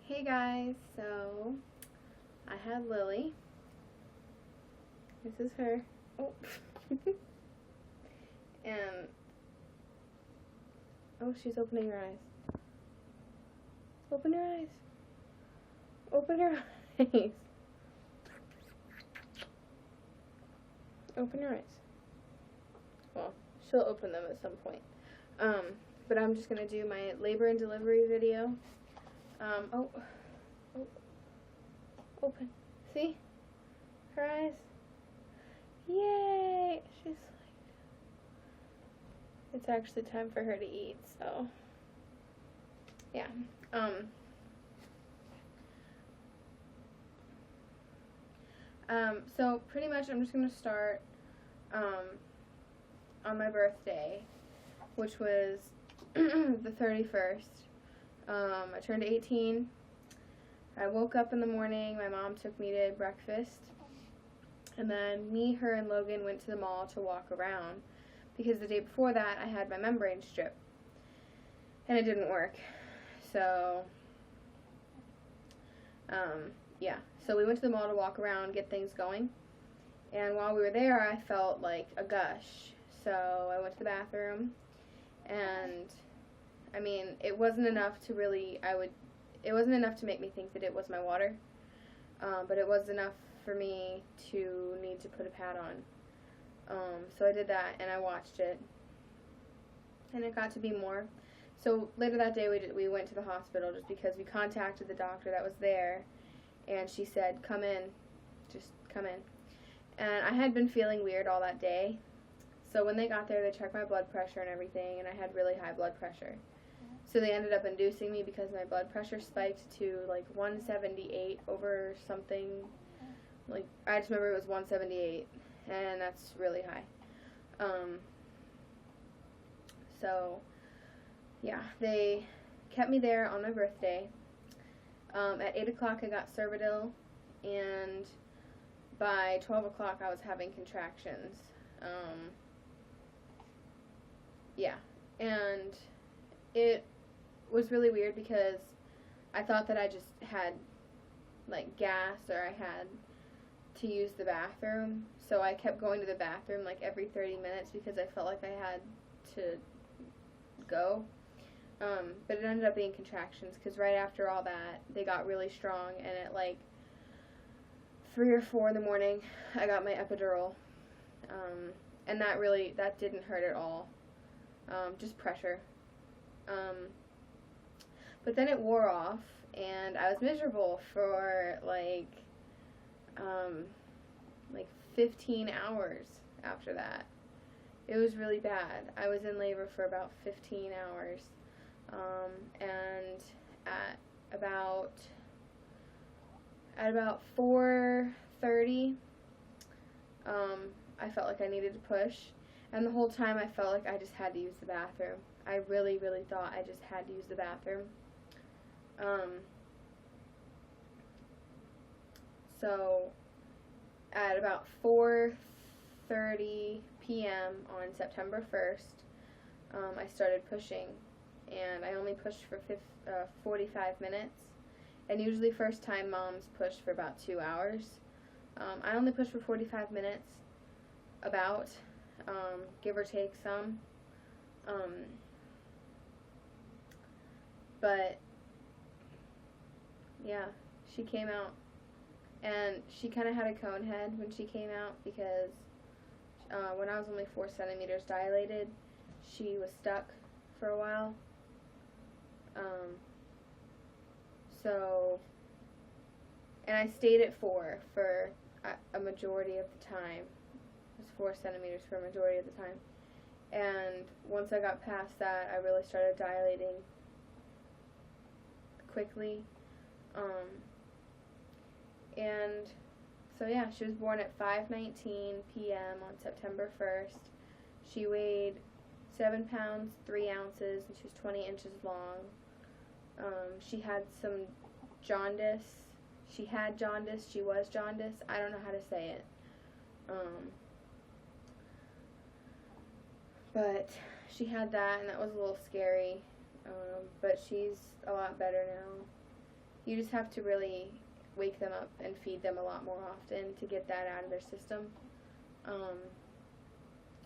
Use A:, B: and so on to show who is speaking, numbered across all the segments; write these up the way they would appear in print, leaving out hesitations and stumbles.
A: Hey guys, so I had Lily. This is her. Oh. And oh, she's opening her eyes. Open your eyes. Open your eyes. Open your eyes. Well, she'll open them at some point. But I'm just gonna do my labor and delivery video. Oh, open. See? Her eyes. Yay! She's like, it's actually time for her to eat, so yeah. So pretty much I'm just gonna start on my birthday, which was the 31st. I turned 18. I woke up in the morning, my mom took me to breakfast, and then me, her, and Logan went to the mall to walk around, because the day before that I had my membrane strip, and it didn't work. So, yeah, so we went to the mall to walk around, get things going, and while we were there I felt like a gush, so I went to the bathroom, and I mean, it wasn't enough to really, it wasn't enough to make me think that it was my water, but it was enough for me to need to put a pad on. So I did that, and I watched it, and it got to be more. So later that day, we went to the hospital just because we contacted the doctor that was there, and she said, come in, just come in. And I had been feeling weird all that day, so when they got there, they checked my blood pressure and everything, and I had really high blood pressure. So they ended up inducing me because my blood pressure spiked to like 178 over something. Like, I just remember it was 178, and that's really high. So yeah, they kept me there on my birthday. At 8 o'clock I got Cervidil, and by 12 o'clock I was having contractions. Yeah, and it was really weird because I thought that I just had like gas, or I had to use the bathroom, so I kept going to the bathroom like every 30 minutes because I felt like I had to go. But it ended up being contractions, because right after all that they got really strong, and at like 3 or 4 in the morning I got my epidural, and that didn't hurt at all, just pressure. But then it wore off, and I was miserable for like 15 hours after that. It was really bad. I was in labor for about 15 hours, and at about 4:30, I felt like I needed to push, and the whole time I felt like I just had to use the bathroom. I really, really thought I just had to use the bathroom. So at about 4:30 p.m. on September 1st, I started pushing, and I only pushed for 45 minutes, and usually first time moms push for about 2 hours. I only pushed for 45 minutes, about, give or take some, but yeah, she came out, and she kind of had a cone head when she came out, because when I was only 4 centimeters dilated, she was stuck for a while. So, and I stayed at 4 for a majority of the time. It was 4 centimeters for a majority of the time. And once I got past that, I really started dilating quickly. And so yeah, she was born at 5:19 p.m. on September 1st. She weighed 7 pounds 3 ounces, and she was 20 inches long. She had some jaundice. She had jaundice. She was jaundice. I don't know how to say it. But she had that, and that was a little scary. But she's a lot better now. you just have to really wake them up and feed them a lot more often to get that out of their system.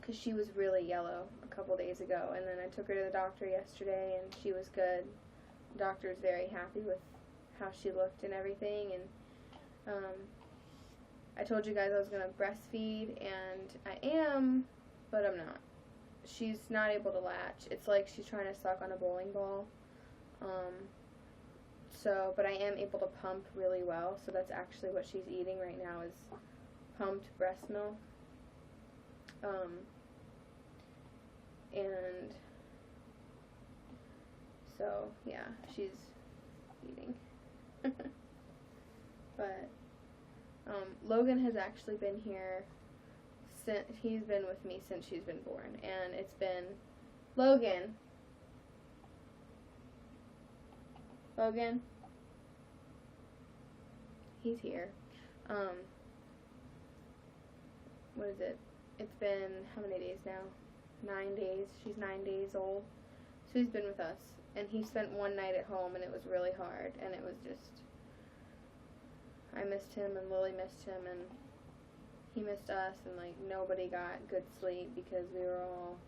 A: Because she was really yellow a couple days ago, and then I took her to the doctor yesterday, and she was good. The doctor was very happy with how she looked and everything, and I told you guys I was going to breastfeed, and I am, but I'm not. She's not able to latch. It's like she's trying to suck on a bowling ball. But I am able to pump really well, so that's actually what she's eating right now is pumped breast milk. And so, yeah, she's eating. But Logan has actually been here since, he's been with me since she's been born, and it's been, Logan, he's here. What is it? It's been how many days now? 9 days. She's 9 days old. So he's been with us, and he spent one night at home, and it was really hard, and it was just, I missed him, and Lily missed him, and he missed us, and like nobody got good sleep because we were all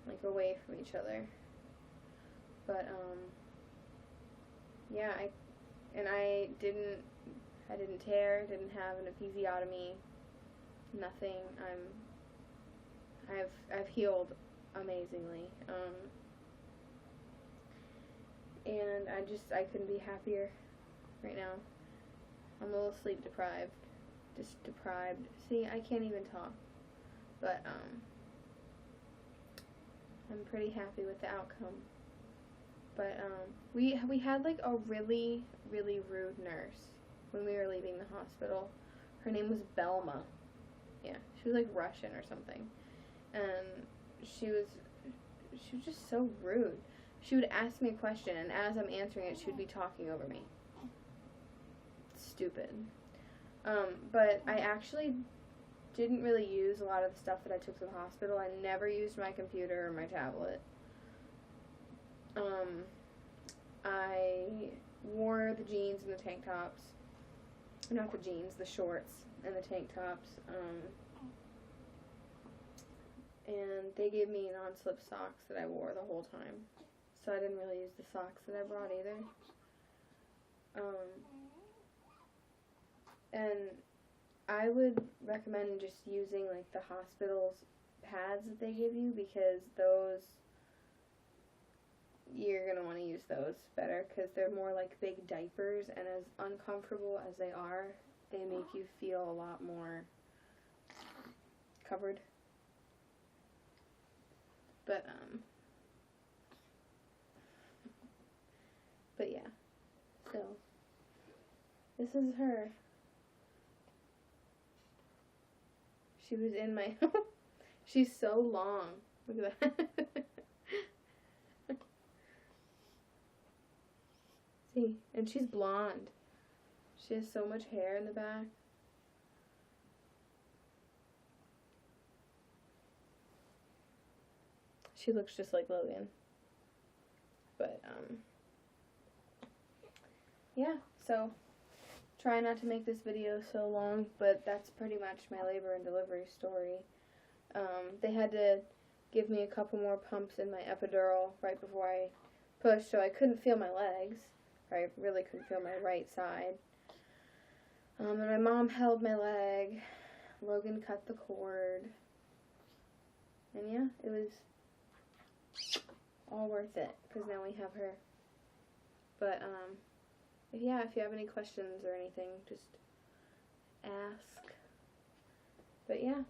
A: like away from each other. But yeah, I didn't tear, didn't have an episiotomy, nothing. I've healed amazingly. And I couldn't be happier right now. I'm a little sleep deprived. Just deprived. See, I can't even talk. But I'm pretty happy with the outcome. But we had like a really, really rude nurse when we were leaving the hospital. Her name was Belma. Yeah, she was like Russian or something. And she was just so rude. She would ask me a question, and as I'm answering it, she would be talking over me. Stupid. But I actually didn't really use a lot of the stuff that I took to the hospital. I never used my computer or my tablet. I wore the jeans and the tank tops. Not the jeans, the shorts and the tank tops. And they gave me non-slip socks that I wore the whole time. So I didn't really use the socks that I brought either. And I would recommend just using like the hospital's pads that they give you, because those, you're going to want to use those better because they're more like big diapers, and as uncomfortable as they are, they make you feel a lot more covered. But yeah, so this is her. She was in my, she's so long. Look at that. See, and she's blonde. She has so much hair in the back. She looks just like Logan. But, yeah, so try not to make this video so long, but that's pretty much my labor and delivery story. They had to give me a couple more pumps in my epidural right before I pushed, so I couldn't feel my legs. I really couldn't feel my right side. And my mom held my leg. Logan cut the cord. And yeah, it was all worth it, because now we have her. But, if you have any questions or anything, just ask. But yeah.